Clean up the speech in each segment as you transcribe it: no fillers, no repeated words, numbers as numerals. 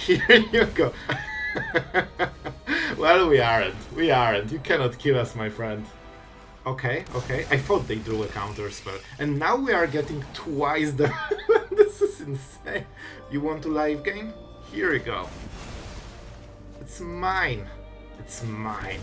Here you go. Well, we aren't. We aren't. You cannot kill us, my friend. Okay, okay. I thought they drew a counter spell. And now we are getting twice the... This is insane. You want to live game? Here you go. It's mine. It's mine.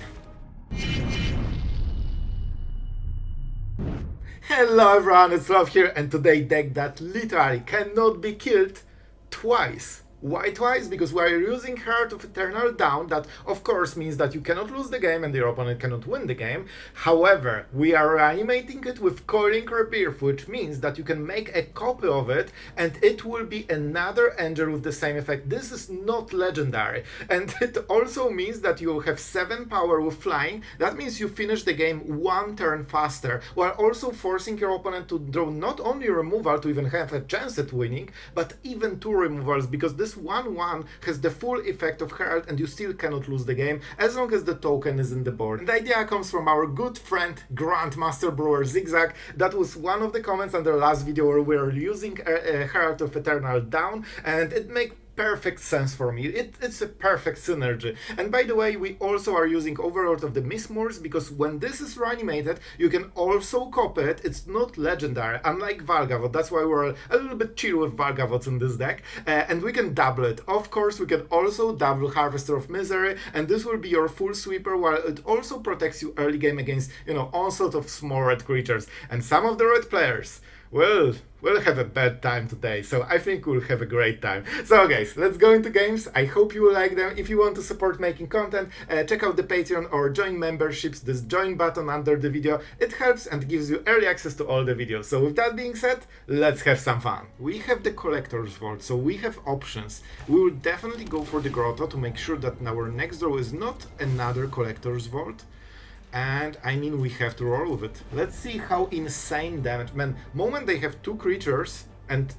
Hello everyone, it's Sloth here, and today deck that literally cannot be killed twice. Why twice? Because we are using Heart of Eternal Dawn, that of course means that you cannot lose the game and your opponent cannot win the game. However, we are reanimating it with Coiling Rebirth, which means that you can make a copy of it and it will be another angel with the same effect. This is not legendary, and it also means that you have 7 power with flying. That means you finish the game 1 turn faster, while also forcing your opponent to draw not only removal to even have a chance at winning, but even 2 removals, because this 1/1 has the full effect of Herald and you still cannot lose the game as long as the token is in the board. And the idea comes from our good friend Grandmaster Brewer Zigzag. That was one of the comments on the last video where we were using Herald of Eternal Dawn, and it makes perfect sense for me. It's a perfect synergy. And by the way, we also are using Overlord of the Mistmoors, because when this is reanimated, you can also copy it. It's not legendary, unlike Valgavoth. That's why we're a little bit chill with Valgavoth in this deck. And we can double it. Of course, we can also double Harvester of Misery, and this will be your full sweeper, while it also protects you early game against, you know, all sorts of small red creatures. And some of the red players, well, we'll have a bad time today, so I think we'll have a great time. So guys, let's go into games. I hope you will like them. If you want to support making content, check out the Patreon or join memberships. This join button under the video, it helps and gives you early access to all the videos. So with that being said, let's have some fun. We have the Collector's Vault, so we have options. We will definitely go for the Grotto to make sure that our next draw is not another Collector's Vault. And I mean, we have to roll with it. Let's see how insane damage. Man, moment they have 2 creatures and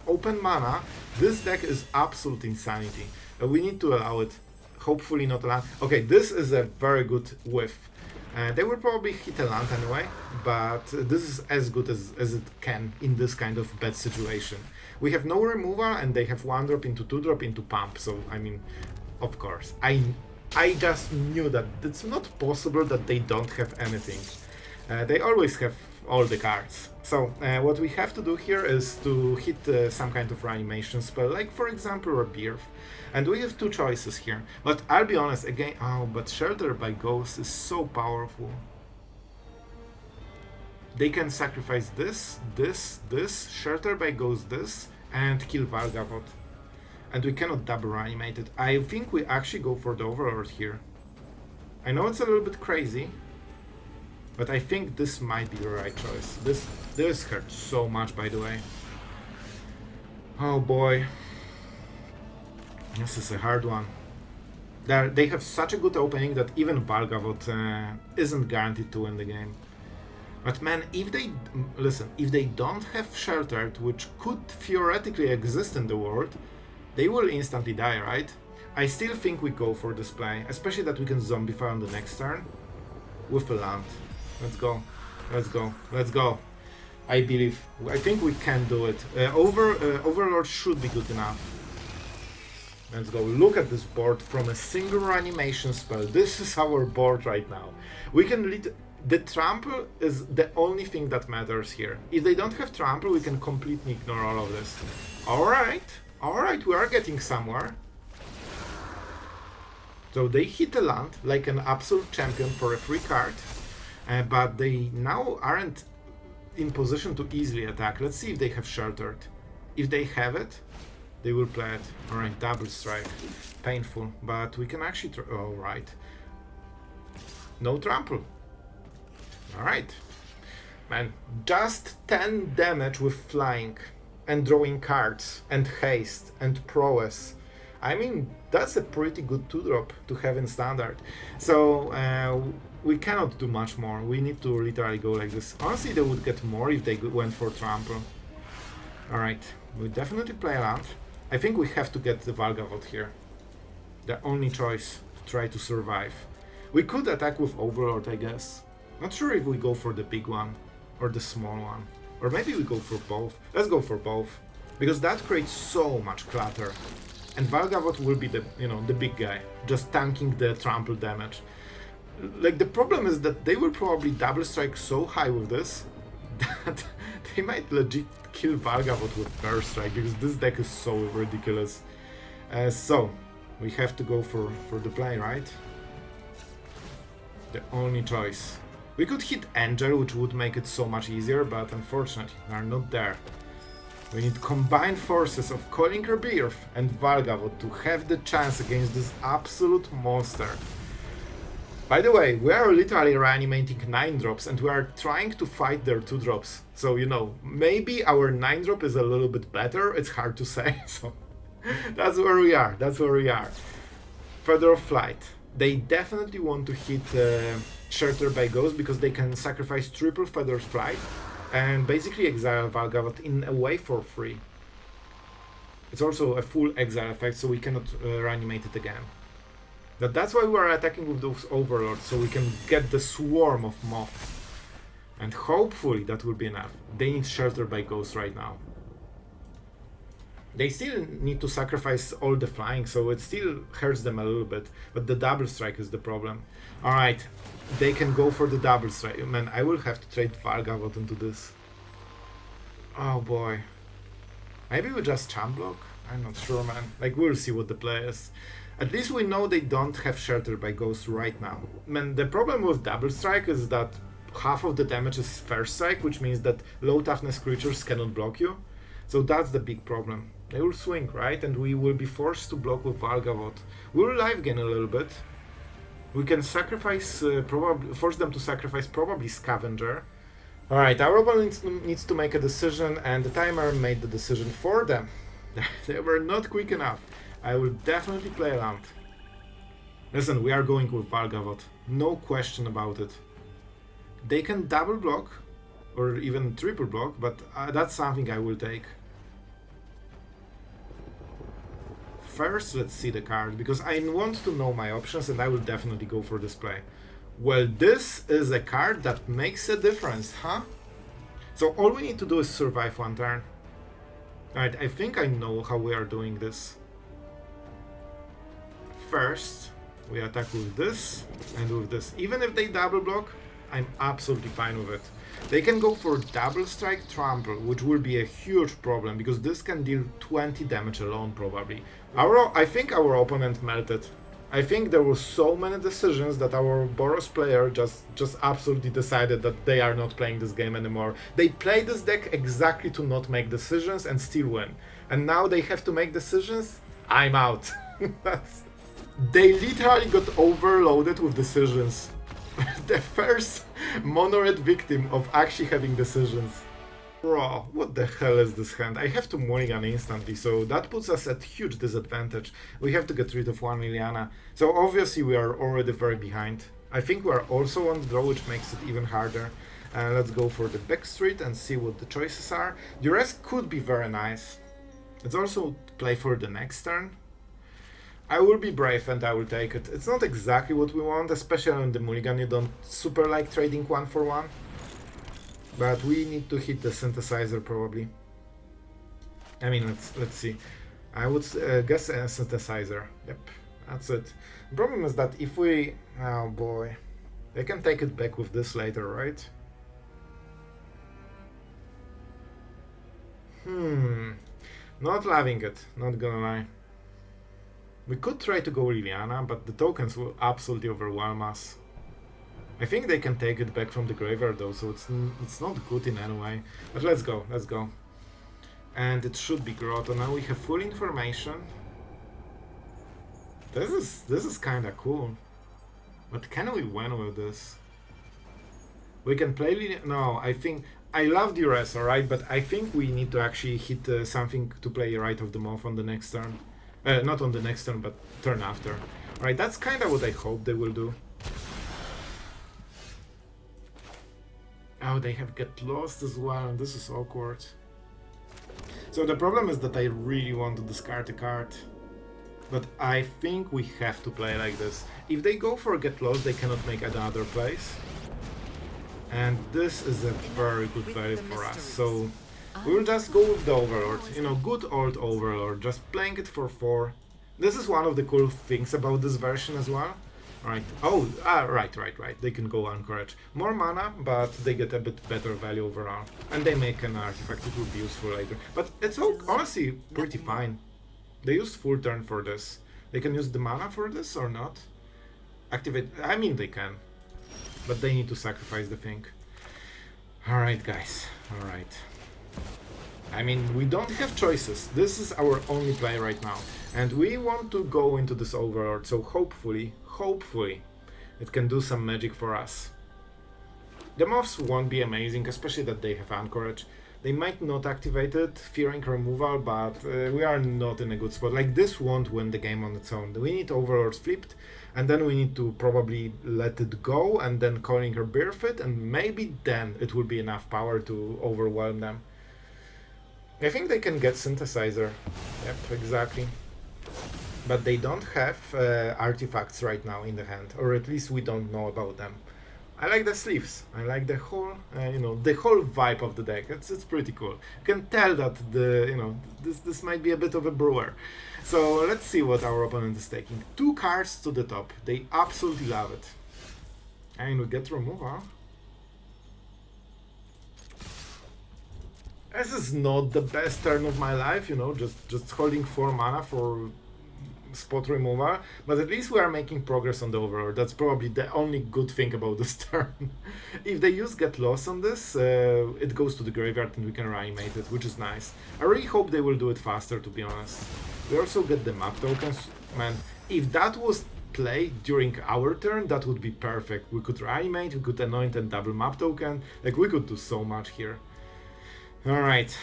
open mana, this deck is absolute insanity. We need to allow it. Hopefully not land. Okay, this is a very good whiff. They will probably hit a land anyway, but this is as good as it can in this kind of bad situation. We have no removal and they have 1 drop into 2 drop into pump, so I mean, of course. I just knew that it's not possible that they don't have anything. They always have all the cards. So what we have to do here is to hit some kind of reanimation spell, like for example Rebirth. And we have 2 choices here. But I'll be honest again, but Shelter by Ghost is so powerful. They can sacrifice this, Shelter by Ghost this, and kill Valgavoth. And we cannot double reanimate it. I think we actually go for the Overlord here. I know it's a little bit crazy, but I think this might be the right choice. This hurts so much, by the way. Oh boy. This is a hard one. They have such a good opening that even Valgavoth isn't guaranteed to win the game. But man, if they don't have Sheltered, which could theoretically exist in the world, they will instantly die, right? I still think we go for this play, especially that we can Zombify on the next turn with a land. Let's go, let's go, let's go. I think we can do it. Overlord should be good enough. Let's go. Look at this board from a single reanimation spell. This is our board right now. We can lead. The trample is the only thing that matters here. If they don't have trample, we can completely ignore all of this. Alright, we are getting somewhere. So they hit a land like an absolute champion for a free card, but they now aren't in position to easily attack. Let's see if they have Sheltered. If they have it, they will play it. Alright, double strike. Painful, but we can actually... Alright. No trample. Alright. Man, just 10 damage with flying. And drawing cards, and haste, and prowess. I mean, that's a pretty good 2-drop to have in standard. So we cannot do much more. We need to literally go like this. Honestly, they would get more if they went for trample. Alright, we definitely play a land. I think we have to get the Valgavoth here. The only choice to try to survive. We could attack with Overlord, I guess. Not sure if we go for the big one or the small one. Or maybe we go for both. Let's go for both. Because that creates so much clutter. And Valgavoth will be the, you know, the big guy, just tanking the trample damage. Like, the problem is that they will probably double strike so high with this that they might legit kill Valgavoth with first strike, because this deck is so ridiculous. So we have to go for the play, right? The only choice. We could hit Angel, which would make it so much easier, but unfortunately, we are not there. We need combined forces of Coiling Rebirth and Valgavoth to have the chance against this absolute monster. By the way, we are literally reanimating 9-drops and we are trying to fight their 2-drops. So, you know, maybe our 9-drop is a little bit better, it's hard to say, so that's where we are, that's where we are. Feather of Flight. They definitely want to hit Shelter by Ghost because they can sacrifice triple Feather of Flight and basically exile Valgavoth in a way for free. It's also a full exile effect, so we cannot reanimate it again. But that's why we are attacking with those Overlords, so we can get the swarm of Moth. And hopefully that will be enough. They need Shelter by Ghost right now. They still need to sacrifice all the flying, so it still hurts them a little bit. But the double strike is the problem. Alright, they can go for the double strike. Man, I will have to trade Valgavoth into this. Oh boy. Maybe we just champ block? I'm not sure, man. Like, we'll see what the play is. At least we know they don't have Shelter by Ghost right now. Man, the problem with double strike is that half of the damage is first strike, which means that low toughness creatures cannot block you. So that's the big problem. They will swing, right? And we will be forced to block with Valgavoth. We'll life gain a little bit. We can sacrifice, force them to sacrifice probably Scavenger. Alright, our opponent needs to make a decision, and the timer made the decision for them. They were not quick enough. I will definitely play around. Listen, we are going with Valgavoth. No question about it. They can double block, or even triple block, but that's something I will take. First, let's see the card, because I want to know my options and I will definitely go for this play. Well, this is a card that makes a difference, huh? So all we need to do is survive one turn. Alright, I think I know how we are doing this. First, we attack with this and with this. Even if they double block, I'm absolutely fine with it. They can go for double strike trample, which will be a huge problem because this can deal 20 damage alone probably. I think our opponent melted. I think there were so many decisions that our Boros player just absolutely decided that they are not playing this game anymore. They play this deck exactly to not make decisions and still win. And now they have to make decisions? I'm out. They literally got overloaded with decisions. The first mono-red victim of actually having decisions. Bro, what the hell is this hand? I have to mulligan instantly, so that puts us at huge disadvantage. We have to get rid of one Liliana, so obviously we are already very behind. I think we are also on the draw, which makes it even harder. Let's go for the Backstreet and see what the choices are. Duress could be very nice. Let's also play for the next turn. I will be brave and I will take it. It's not exactly what we want, especially on the mulligan. You don't super like trading one for one. But we need to hit the synthesizer probably. I mean, let's see. I would guess a synthesizer. Yep, that's it. The problem is that if we... Oh boy. They can take it back with this later, right? Not loving it, not gonna lie. We could try to go Liliana, but the tokens will absolutely overwhelm us. I think they can take it back from the graveyard though, so it's not good in any way. But let's go, let's go. And it should be Grotto. Now we have full information. This is kinda cool. But can we win with this? We can play Liliana. No, I think... I love Duress, alright, but I think we need to actually hit something to play Rite of the Moth on the next turn. Not on the next turn, but turn after. Right, that's kind of what I hope they will do. Oh, they have Get Lost as well, and this is awkward. So the problem is that I really want to discard a card. But I think we have to play like this. If they go for Get Lost, they cannot make another place. And this is a very good value for us. So We'll just go with the Overlord. You know, good old Overlord. Just playing it for 4. This is one of the cool things about this version as well. Right. Oh, right. They can go Anchorage. More mana, but they get a bit better value overall. And they make an artifact, it will be useful later. But it's honestly pretty fine. They use full turn for this. They can use the mana for this or not? Activate, I mean they can. But they need to sacrifice the thing. Alright guys, alright. I mean, we don't have choices. This is our only play right now. And we want to go into this Overlord, so hopefully, it can do some magic for us. The Moths won't be amazing, especially that they have Anchorage. They might not activate it, fearing removal, but we are not in a good spot. Like, this won't win the game on its own. We need Overlords flipped, and then we need to probably let it go, and then Coiling Rebirth it, and maybe then it will be enough power to overwhelm them. I think they can get Synthesizer. Yep, exactly. But they don't have artifacts right now in the hand, or at least we don't know about them. I like the sleeves. I like the whole, the whole vibe of the deck. It's pretty cool. You can tell that this might be a bit of a brewer. So let's see what our opponent is taking. 2 cards to the top. They absolutely love it. And we get removal. This is not the best turn of my life, just holding 4 mana for spot removal, but at least we are making progress on the Overlord. That's probably the only good thing about this turn. If they use Get Lost on this, it goes to the graveyard and we can reanimate it, which is nice. I really hope they will do it faster, to be honest. We also get the map tokens. Man, if that was played during our turn, that would be perfect. We could reanimate, we could anoint and double map token. Like, we could do so much here. Alright,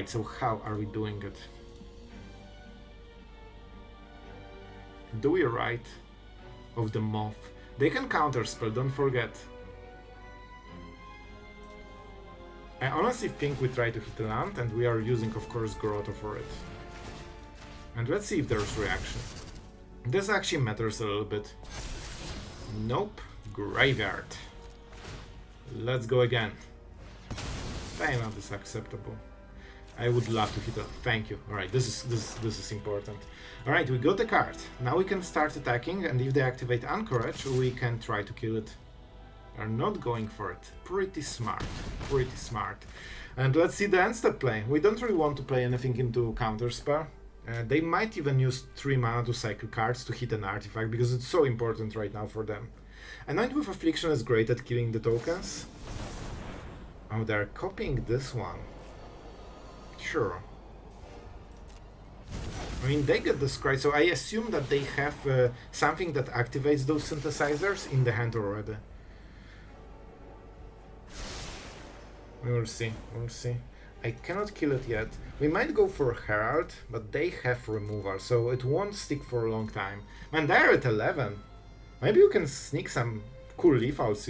so how are we doing it? Do we Rite of the Moth? They can counterspell, don't forget. I honestly think we try to hit land, and we are using, of course, Grotto for it. And let's see if there's reaction. This actually matters a little bit. Nope. Graveyard. Let's go again. Timeout is acceptable. I would love to hit a thank you. Alright, this is important. Alright, we got the card. Now we can start attacking, and if they activate Anchorage, we can try to kill it. Are not going for it. Pretty smart. Pretty smart. And let's see the end step play. We don't really want to play anything into counterspell. They might even use 3 mana to cycle cards to hit an artifact, because it's so important right now for them. Anoint with Affliction is great at killing the tokens. Oh, they're copying this one. Sure. I mean, they get the scry, so I assume that they have something that activates those synthesizers in the hand already. We'll see, we'll see. I cannot kill it yet. We might go for Herald, but they have removal, so it won't stick for a long time. Man, they're at 11. Maybe you can sneak some cool lethals,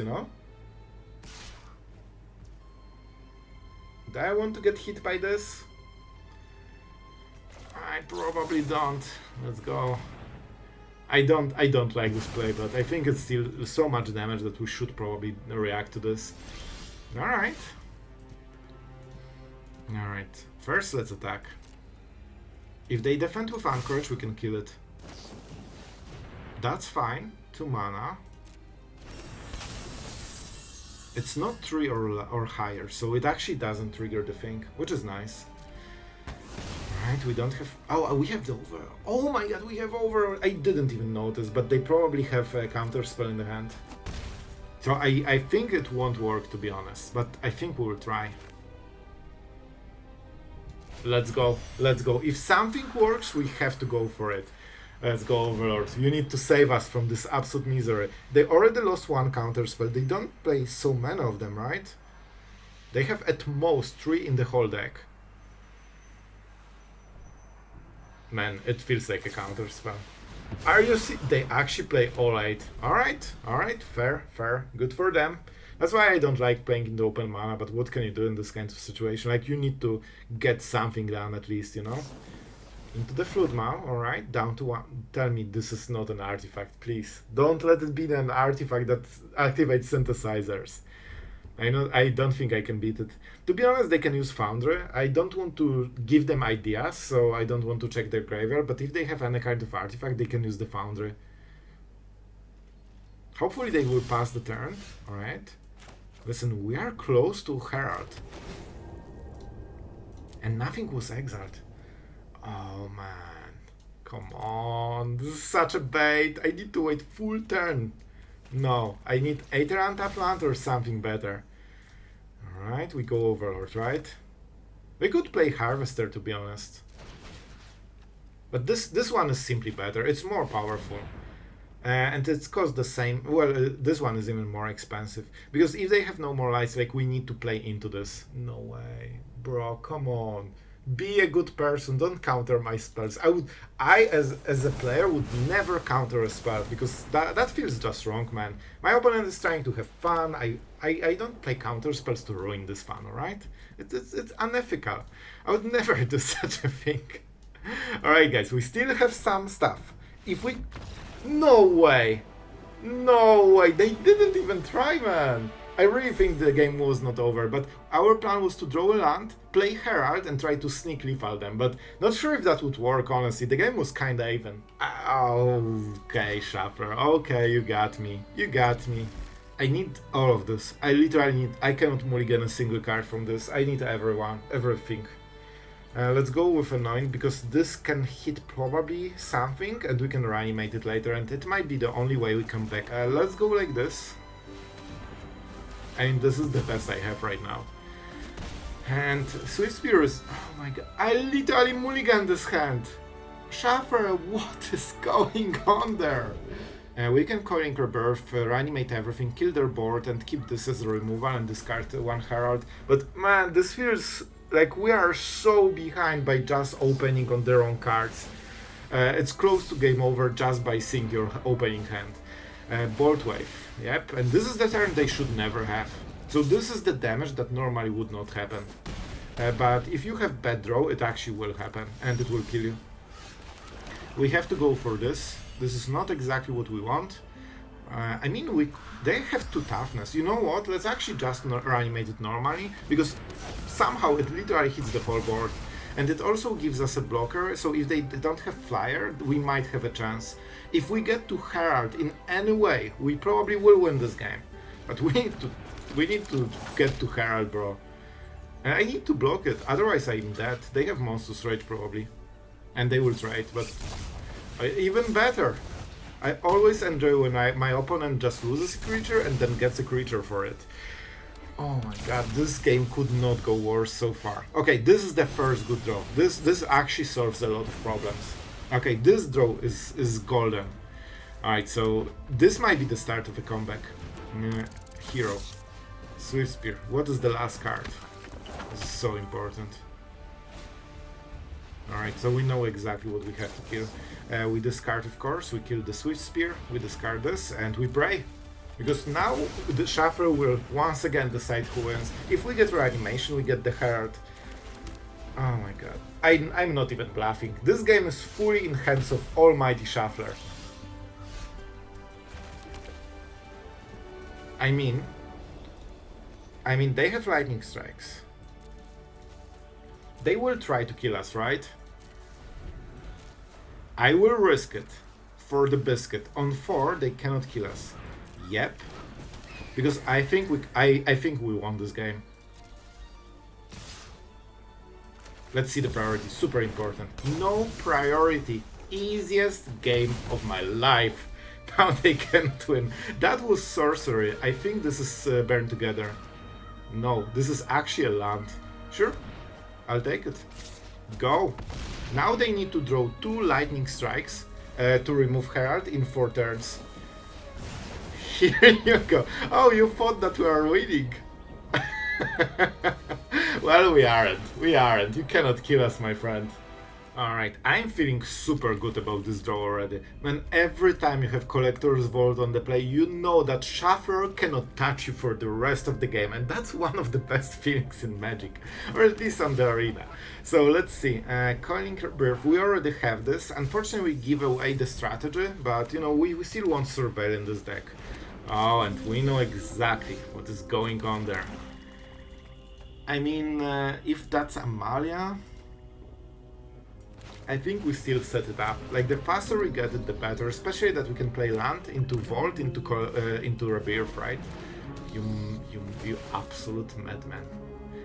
Do I want to get hit by this? I probably don't. Let's go. I don't like this play, but I think it's still so much damage that we should probably react to this. Alright. Alright. First, let's attack. If they defend with Anchorage, we can kill it. That's fine. 2 mana. It's not 3 or higher, so it actually doesn't trigger the thing, which is nice. Alright, we don't have... Oh, we have the Overlord. Oh my god, we have Overlord. I didn't even notice, but they probably have a counter spell in the hand. So I think it won't work, to be honest, but I think we will try. Let's go, let's go. If something works, we have to go for it. Let's go, Overlord. You need to save us from this absolute misery. They already lost 1 counterspell. They don't play so many of them, right? They have at most 3 in the whole deck. Man, it feels like a counterspell. Are you they actually play all 8. Alright, fair. Good for them. That's why I don't like playing in the open mana, but what can you do in this kind of situation? Like, you need to get something done at least, Into the Flood Maw, alright, down to 1. Tell me this is not an artifact, please. Don't let it be an artifact that activates synthesizers. I don't think I can beat it. To be honest, they can use Foundry. I don't want to give them ideas, so I don't want to check their graveyard, but if they have any kind of artifact, they can use the Foundry. Hopefully they will pass the turn, alright? Listen, we are close to Herald. And nothing was exiled. Oh man, come on, this is such a bait. I need to wait full turn. No, I need either untap land or something better. Alright, we go Overlord, right? We could play Harvester, to be honest. But this one is simply better, it's more powerful. And it's cost the same, well, this one is even more expensive. Because if they have no more lights, like, we need to play into this. No way, bro, come on. Be a good person, don't counter my spells. I as a player would never counter a spell, because that feels just wrong, man. My opponent is trying to have fun. I don't play counter spells to ruin this fun, alright? It's unethical. I would never do such a thing. Alright guys, we still have some stuff. If we... No way! No way! They didn't even try, man! I really think the game was not over, but our plan was to draw a land, play Herald and try to sneak lethal them, but not sure if that would work, honestly. The game was kinda even. Okay, Shuffler, okay, you got me. You got me. I need all of this. I literally need... I cannot mulligan a single card from this. I need everything. Let's go with Anoint, because this can hit probably something and we can reanimate it later, and it might be the only way we come back. Let's go like this. And this is the best I have right now. And Swift Spear is... Oh my god. I literally mulliganed this hand. Shaffer, what is going on there? We can Coiling Rebirth, reanimate everything, kill their board and keep this as a removal and discard one Herald. But man, this feels like we are so behind by just opening on their own cards. It's close to game over just by seeing your opening hand. Bolt Wave. Yep, and this is the turn they should never have. So this is the damage that normally would not happen. But if you have bad draw, it actually will happen, and it will kill you. We have to go for this. This is not exactly what we want. I mean, they have 2 toughness. You know what? Let's actually just reanimate it normally, because somehow it literally hits the whole board. And it also gives us a blocker, so if they don't have flyer, we might have a chance. If we get to Herald in any way, we probably will win this game. But we need to get to Herald, bro. And I need to block it, otherwise I'm dead. They have Monstrous Rage probably. And they will trade, but even better. I always enjoy when my opponent just loses a creature and then gets a creature for it. Oh my god, this game could not go worse so far. Okay, this is the first good draw. This actually solves a lot of problems. Okay, this draw is golden. Alright, so this might be the start of a comeback. Hero. Swift Spear. What is the last card? This is so important. Alright, so we know exactly what we have to kill. We discard, of course, we kill the Swift Spear, we discard this, and we pray. Because now the Shuffler will once again decide who wins. If we get Reanimation, we get the Herald. Oh my god. I'm not even bluffing. This game is fully in hands of almighty Shuffler. I mean, they have Lightning Strikes. They will try to kill us, right? I will risk it for the biscuit. On 4, they cannot kill us. Yep. Because I think we won this game. Let's see the priority. Super important. No priority. Easiest game of my life. Now they can't win. That was sorcery. I think this is Burn Together. No, this is actually a land. Sure. I'll take it. Go. Now they need to draw 2 Lightning Strikes to remove Herald in 4 turns. Here you go. Oh, you thought that we are winning. Well, we aren't. We aren't. You cannot kill us, my friend. Alright, I'm feeling super good about this draw already. Man, every time you have Collector's Vault on the play, you know that Shuffler cannot touch you for the rest of the game, and that's one of the best feelings in Magic, or at least on the arena. So let's see, Coiling Rebirth, we already have this. Unfortunately we give away the strategy, but you know, we still want Surveil in this deck. Oh, and we know exactly what is going on there. I mean, if that's Amalia, I think we still set it up. Like, the faster we get it, the better. Especially that we can play land into Vault, into Rebirth, right? You absolute madman.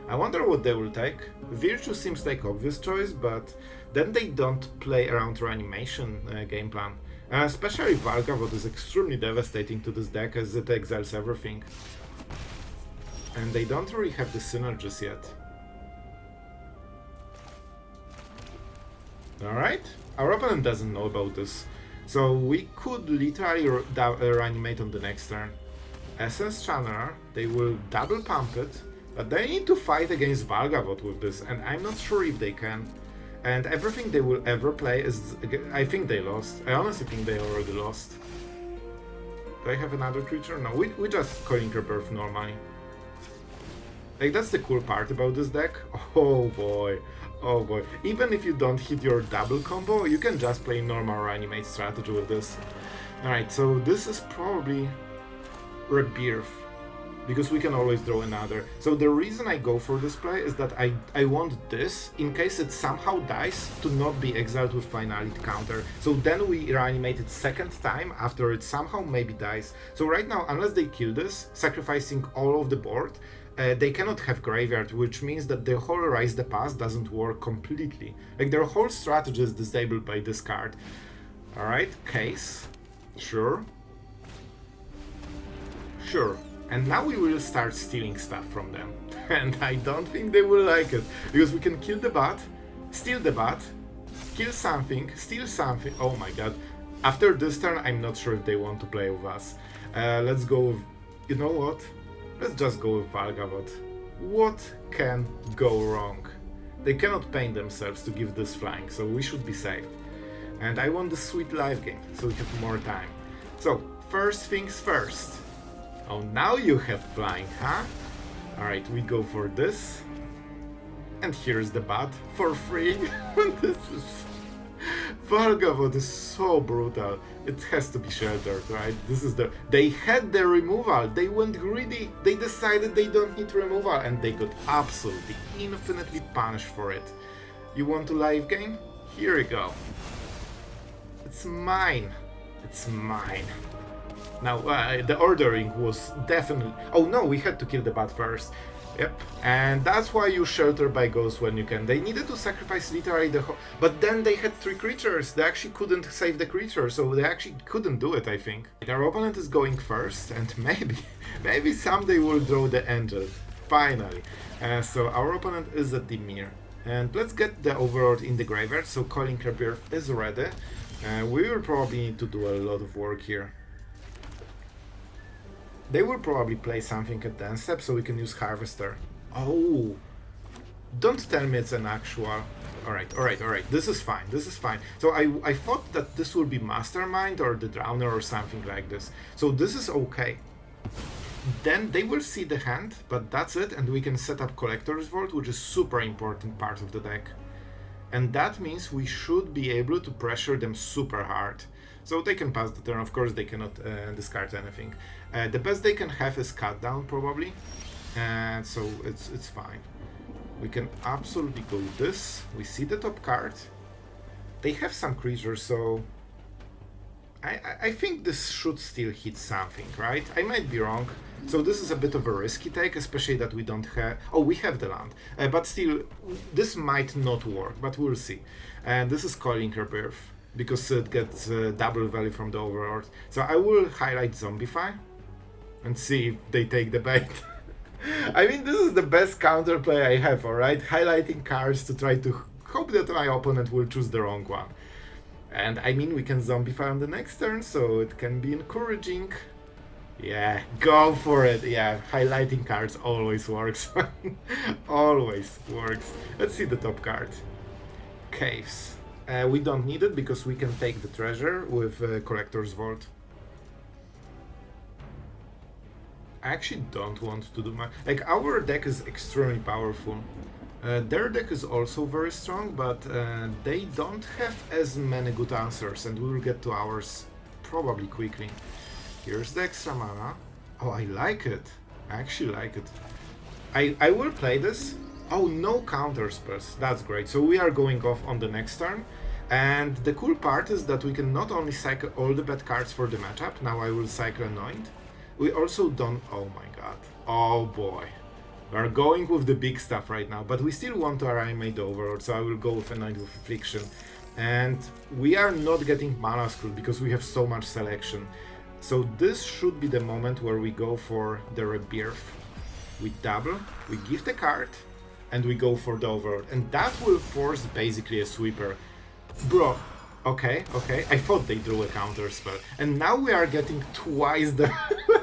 I wonder what they will take. Virtue seems like obvious choice, but then they don't play around Reanimation game plan. Especially Valgavoth is extremely devastating to this deck as it exiles everything. And they don't really have the synergies yet. Alright, our opponent doesn't know about this. So we could literally reanimate on the next turn. Essence Channeler, they will double pump it, but they need to fight against Valgavoth with this, and I'm not sure if they can. And everything they will ever play is... I think they lost. I honestly think they already lost. Do I have another creature? No, we just Coiling Rebirth normally. Like, that's the cool part about this deck. Oh boy. Oh boy. Even if you don't hit your double combo, you can just play normal Reanimate strategy with this. Alright, so this is probably Rebirth, because we can always draw another. So the reason I go for this play is that I want this, in case it somehow dies, to not be exiled with Finality counter. So then we reanimate it second time after it somehow maybe dies. So right now, unless they kill this, sacrificing all of the board, they cannot have Graveyard, which means that the whole Rise the Past doesn't work completely. Like, their whole strategy is disabled by this card. Alright, Case. Sure. Sure. And now we will start stealing stuff from them. And I don't think they will like it. Because we can kill the bot, steal the bot, kill something, steal something. Oh my god. After this turn, I'm not sure if they want to play with us. Let's go with... You know what? Let's just go with Valgavoth. What can go wrong? They cannot paint themselves to give this flying, so we should be safe. And I want the sweet live game, so we have more time. So, first things first. Oh, now you have flying, huh? Alright, we go for this. And here's the bat for free. This is... Valgavoth is so brutal. It has to be sheltered, right? This is the... They had the removal. They went greedy. They decided they don't need removal. And they got absolutely, infinitely punished for it. You want to live game? Here you go. It's mine. It's mine. Now, the ordering was definitely... Oh no, we had to kill the bat first. Yep. And that's why you shelter by ghost when you can. They needed to sacrifice literally the whole... But then they had 3 creatures. They actually couldn't save the creature, so they actually couldn't do it, I think. Their opponent is going first, and maybe someday we'll draw the angel. Finally. So our opponent is a Dimir. And let's get the Overlord in the graveyard, so Coiling Rebirth is ready. We will probably need to do a lot of work here. They will probably play something at the end step so we can use Harvester. Oh! Don't tell me it's an actual... Alright. This is fine. So I thought that this would be Mastermind or the Drowner or something like this. So this is okay. Then they will see the hand, but that's it, and we can set up Collector's Vault, which is super important part of the deck. And that means we should be able to pressure them super hard. So they can pass the turn, of course they cannot discard anything. The best they can have is Cut Down, probably. And so it's fine. We can absolutely go this. We see the top card. They have some creatures, so... I think this should still hit something, right? I might be wrong. So this is a bit of a risky take, especially that we don't have... Oh, we have the land. But still, this might not work, but we'll see. And this is Coiling Rebirth, because it gets double value from the Overlord. So I will highlight Zombify and see if they take the bait. I mean, this is the best counterplay I have, alright? Highlighting cards to try to hope that my opponent will choose the wrong one. And I mean, we can Zombify on the next turn, so it can be encouraging. Yeah, go for it. Yeah, highlighting cards always works. Always works. Let's see the top card. Caves. We don't need it because we can take the treasure with Collector's Vault. I actually don't want to do my... Like, our deck is extremely powerful. Their deck is also very strong, but they don't have as many good answers, and we will get to ours probably quickly. Here's the extra mana. Oh, I like it. I actually like it. I will play this. Oh, no counter spells. That's great. So we are going off on the next turn. And the cool part is that we can not only cycle all the bad cards for the matchup. Now I will cycle Anoint. We also don't... Oh my god. Oh boy. We are going with the big stuff right now. But we still want to reanimate the Overlord. So I will go with Anoint with Affliction. And we are not getting mana screwed because we have so much selection. So this should be the moment where we go for the Rebirth. We double, we give the card, and we go for the Overlord. And that will force basically a sweeper. Bro, okay. I thought they drew a counter spell. And now we are getting twice the...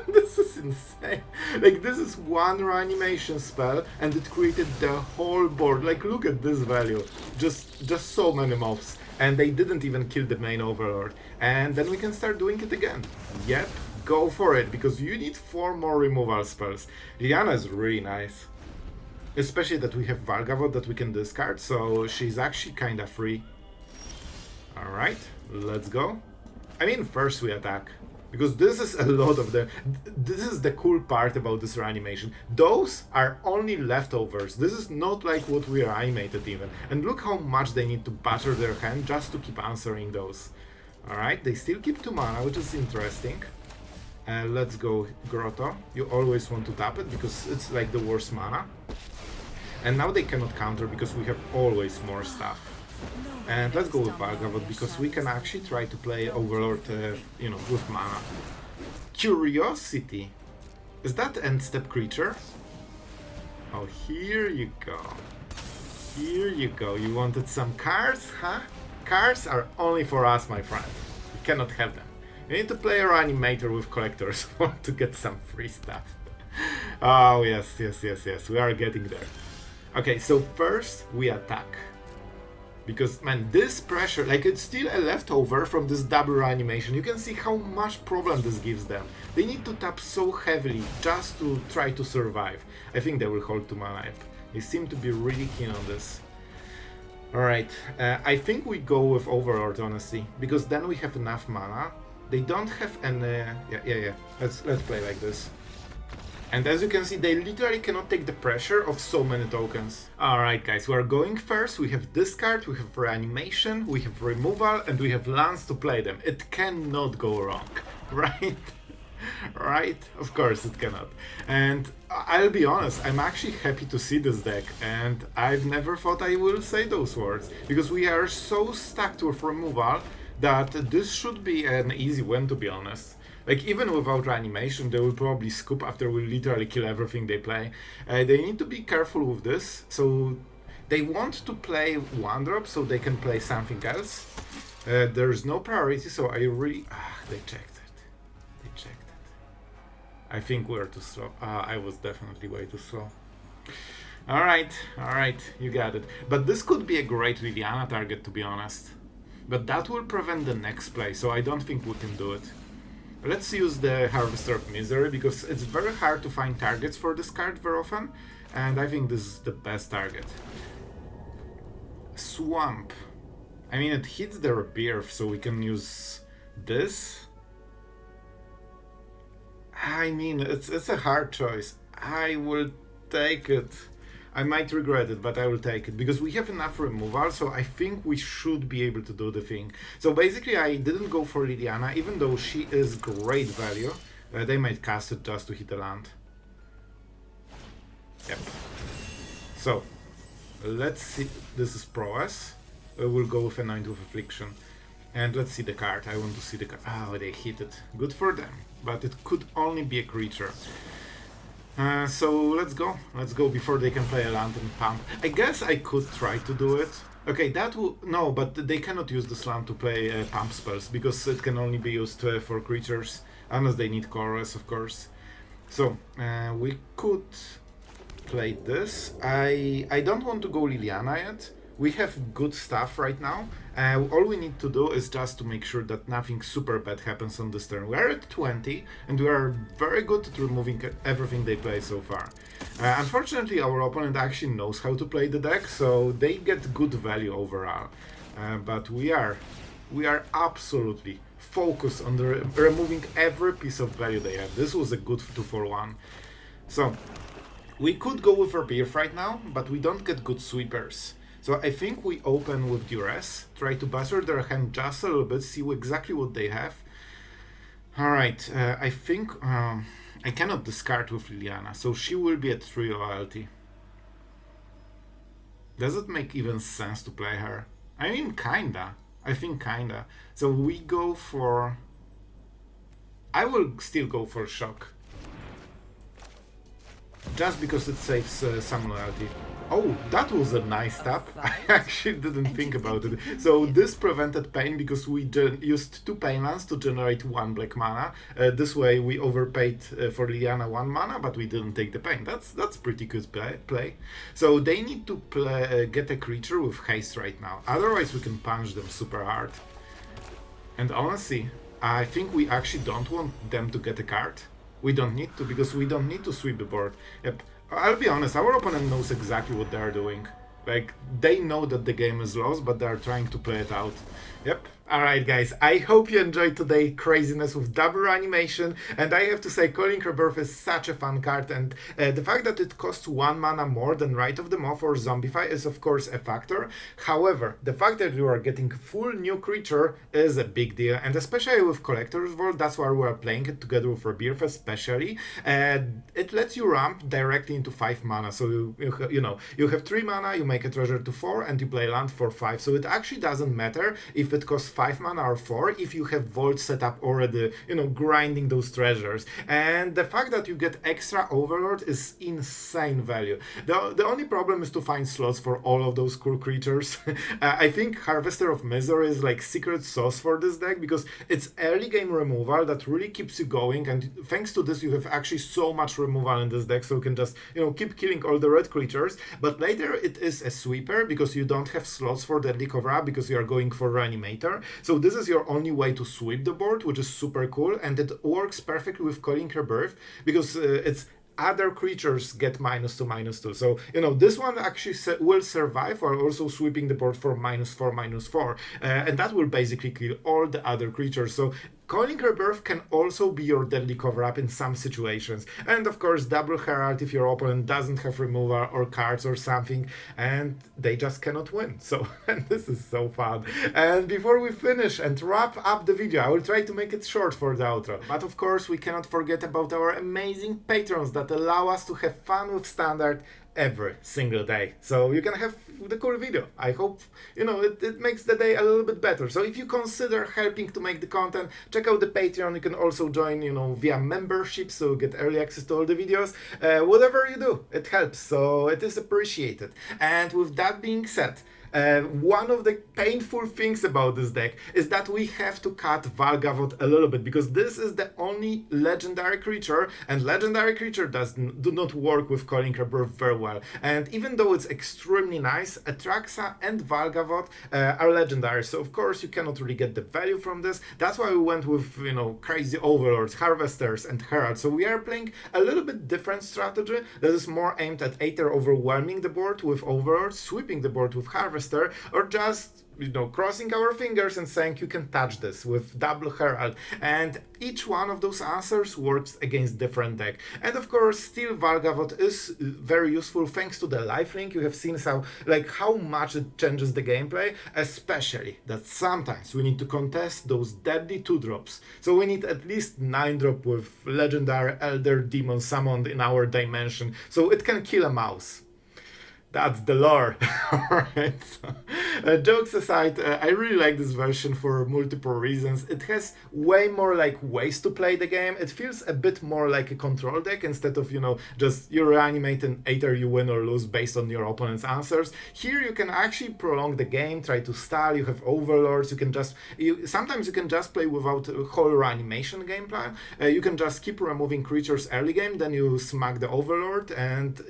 This is insane. Like, this is one reanimation spell, and it created the whole board. Like, look at this value. Just so many mobs. And they didn't even kill the main Overlord. And then we can start doing it again. Yep, go for it, because you need 4 more removal spells. Liliana is really nice. Especially that we have Valgavoth that we can discard, so she's actually kinda free. Alright, let's go. I mean, first we attack. Because this is a lot of the... This is the cool part about this reanimation. Those are only leftovers. This is not like what we reanimated even. And look how much they need to batter their hand just to keep answering those. Alright, they still keep 2 mana, which is interesting. Let's go Grotto. You always want to tap it because it's like the worst mana. And now they cannot counter because we have always more stuff. And let's go with Valgavoth because we can actually try to play Overlord, you know, with mana. Curiosity. Is that end step creature? Oh, here you go. Here you go. You wanted some cards, huh? Cards are only for us, my friend. You cannot have them. You need to play a Reanimator with collectors to get some free stuff. Oh, yes. We are getting there. Okay, so first we attack. Because, man, this pressure, like, it's still a leftover from this double reanimation. You can see how much problem this gives them. They need to tap so heavily just to try to survive. I think they will hold 2 mana. They seem to be really keen on this. Alright, I think we go with Overlord, honestly, because then we have enough mana. They don't have any... Yeah. Let's play like this. And as you can see, they literally cannot take the pressure of so many tokens. Alright guys, we are going first. We have discard, we have reanimation, we have removal, and we have lands to play them. It cannot go wrong, right? Right? Of course it cannot. And I'll be honest, I'm actually happy to see this deck, and I've never thought I will say those words, because we are so stacked with removal that this should be an easy win, to be honest. Like, even without reanimation, they will probably scoop after we literally kill everything they play. They need to be careful with this. So they want to play 1-drop so they can play something else. There's no priority, so I really... they checked it. I think we're too slow. I was definitely way too slow. Alright, you got it. But this could be a great Liliana target, to be honest. But that will prevent the next play, so I don't think we can do it. Let's use the Harvester of Misery, because it's very hard to find targets for this card very often, and I think this is the best target. Swamp. I mean, it hits the Rebirth, so we can use this. I mean, it's a hard choice. I will take it. I might regret it, but I will take it, because we have enough removal, so I think we should be able to do the thing. So basically I didn't go for Liliana, even though she is great value. They might cast it just to hit the land. Yep. So, let's see. This is prowess. We'll go with Anoint with Affliction. And let's see the card. I want to see the card. Oh, they hit it. Good for them. But it could only be a creature. So let's go before they can play a land and pump. I guess I could try to do it. Okay, that will... No, but they cannot use this land to play pump spells, because it can only be used for creatures, unless they need chorus, of course. So, we could play this. I don't want to go Liliana yet. We have good stuff right now. All we need to do is just to make sure that nothing super bad happens on this turn. We are at 20, and we are very good at removing everything they play so far. Unfortunately, our opponent actually knows how to play the deck, so they get good value overall. But we are we are absolutely focused on removing every piece of value they have. This was a good 2-for-1. So we could go with Rebirth right now, but we don't get good sweepers. So I think we open with Duress, try to butter their hand just a little bit, see exactly what they have. Alright, I think I cannot discard with Liliana, so she will be at 3 loyalty. Does it make even sense to play her? I mean, kinda. I think kinda. So we go for... I will still go for Shock. Just because it saves some loyalty. Oh, that was a nice tap. I actually didn't think about it. So this prevented pain because we used 2 pain lands to generate 1 black mana. This way we overpaid for Liliana 1 mana, but we didn't take the pain. That's pretty good play. So they need to get a creature with haste right now. Otherwise we can punch them super hard. And honestly, I think we actually don't want them to get a card. We don't need to, because we don't need to sweep the board. Yep. I'll be honest, our opponent knows exactly what they're doing. Like, they know that the game is lost, but they're trying to play it out. Yep. Alright guys, I hope you enjoyed today's craziness with double reanimation, and I have to say Coiling Rebirth is such a fun card, and the fact that it costs 1 mana more than Rite of the Moth or Zombify is of course a factor. However, the fact that you are getting full new creature is a big deal, and especially with Collector's Vault, that's why we are playing it together with Rebirth especially. It lets you ramp directly into 5 mana, so you know, you have 3 mana, you make a treasure to 4, and you play land for 5, so it actually doesn't matter if it costs 5 mana or 4 if you have Vault set up already, you know, grinding those treasures. And the fact that you get extra Overlord is insane value. The only problem is to find slots for all of those cool creatures. I think Harvester of Misery is like secret sauce for this deck, because it's early game removal that really keeps you going, and thanks to this you have actually so much removal in this deck, so you can just, you know, keep killing all the red creatures. But later it is a sweeper because you don't have slots for deadly cover-up because you are going for Reanimator. So this is your only way to sweep the board, which is super cool, and it works perfectly with Coiling Rebirth because it's other creatures get -2/-2. So, you know, this one actually will survive while also sweeping the board for -4/-4. And that will basically kill all the other creatures. So Coiling Rebirth can also be your deadly cover-up in some situations. And of course, double Herald if your opponent doesn't have removal or cards or something, and they just cannot win. So, and this is so fun. And before we finish and wrap up the video, I will try to make it short for the outro. But of course, we cannot forget about our amazing patrons that allow us to have fun with Standard every single day. So you can have the cool video. I hope, you know, it makes the day a little bit better. So if you consider helping to make the content, check out the Patreon. You can also join, you know, via membership, so you get early access to all the videos. Whatever you do, it helps, so it is appreciated. And with that being said, one of the painful things about this deck is that we have to cut Valgavoth a little bit, because this is the only legendary creature, and legendary creature do not work with Coiling Rebirth very well. And even though it's extremely nice, Atraxa and Valgavoth are legendary, so of course you cannot really get the value from this. That's why we went with, you know, crazy Overlords, Harvesters and Herald. So we are playing a little bit different strategy that is more aimed at either overwhelming the board with Overlords, sweeping the board with Harvesters, or just, you know, crossing our fingers and saying you can touch this with double Herald. And each one of those answers works against different deck. And of course, still Valgavoth is very useful thanks to the lifelink. You have seen how much it changes the gameplay, especially that sometimes we need to contest those deadly 2-drops. So we need at least 9-drop with legendary Elder Demon summoned in our dimension, so it can kill a mouse. That's the lore. Alright, so, jokes aside, I really like this version for multiple reasons. It has way more like ways to play the game. It feels a bit more like a control deck instead of, you know, just you reanimate and either you win or lose based on your opponent's answers. Here you can actually prolong the game, try to stall, you have Overlords, you can just, sometimes you can just play without a whole reanimation game plan. You can just keep removing creatures early game, then you smack the Overlord, and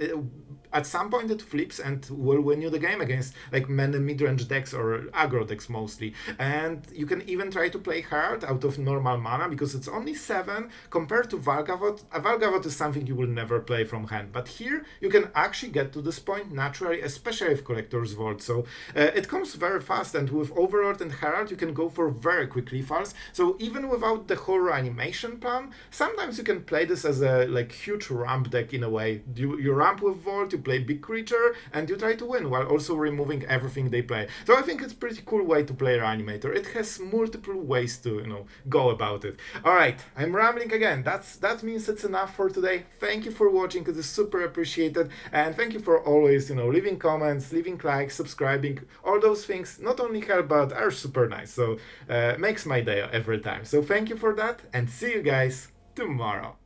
at some point it flips and will win you the game against like many mid-range decks or aggro decks mostly. And you can even try to play Herald out of normal mana because it's only 7 compared to Valgavoth. Valgavoth is something you will never play from hand, but here you can actually get to this point naturally, especially with Collector's Vault. So it comes very fast, and with Overlord and Herald you can go for very quick refalls. So even without the whole reanimation plan, sometimes you can play this as a like huge ramp deck in a way. You ramp with Vault, you play big creature, and you try to win while also removing everything they play. So I think it's a pretty cool way to play Reanimator. It has multiple ways to go about it. Alright, I'm rambling again. That means it's enough for today. Thank you for watching, it is super appreciated, and thank you for always leaving comments, leaving likes, subscribing. All those things not only help but are super nice, so makes my day every time. So thank you for that, and see you guys tomorrow.